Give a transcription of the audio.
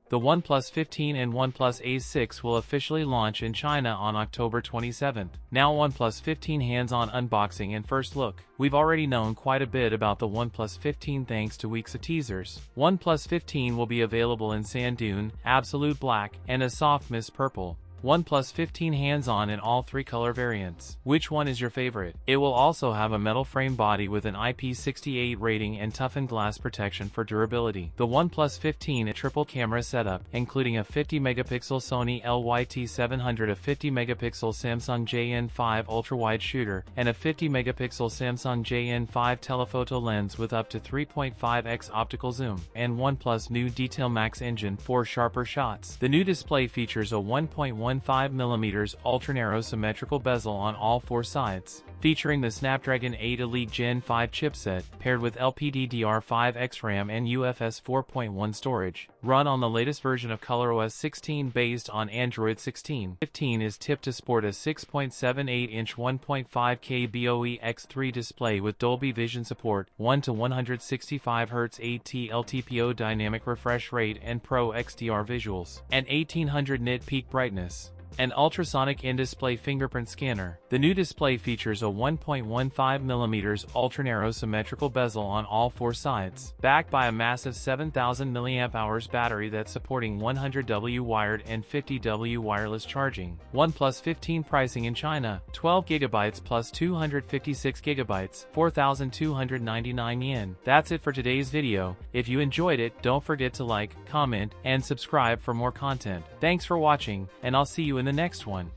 The OnePlus 15 and OnePlus Ace 6 will officially launch in China on October 27th. Now OnePlus 15 hands-on unboxing and first look. We've already known quite a bit about the OnePlus 15 thanks to weeks of teasers. OnePlus 15 will be available in sand dune, absolute black, and a soft mist purple. OnePlus 15 hands-on in all 3 color variants. Which one is your favorite? It will also have a metal frame body with an IP68 rating and toughened glass protection for durability. The OnePlus 15 a triple camera setup, including a 50-megapixel Sony LYT700, a 50-megapixel Samsung JN5 ultra-wide shooter, and a 50-megapixel Samsung JN5 telephoto lens with up to 3.5x optical zoom, and OnePlus new Detail Max engine for sharper shots. The new display features a 1.15mm ultra-narrow symmetrical bezel on all 4 sides, featuring the Snapdragon 8 Elite Gen 5 chipset, paired with LPDDR5X RAM and UFS 4.1 storage. Run on the latest version of ColorOS 16 based on Android 16. 15 is tipped to sport a 6.78-inch 1.5K BOE X3 display with Dolby Vision support, 1 to 165 Hz 8T LTPO dynamic refresh rate and Pro XDR visuals, and 1800 nit peak brightness. An ultrasonic in-display fingerprint scanner. The new display features a 1.15mm ultra-narrow symmetrical bezel on all 4 sides, backed by a massive 7000 mAh battery that's supporting 100W wired and 50W wireless charging. OnePlus 15 pricing in China: 12GB plus 256GB, 4,299 yen. That's it for today's video. If you enjoyed it, don't forget to like, comment, and subscribe for more content. Thanks for watching, and I'll see you in the next one.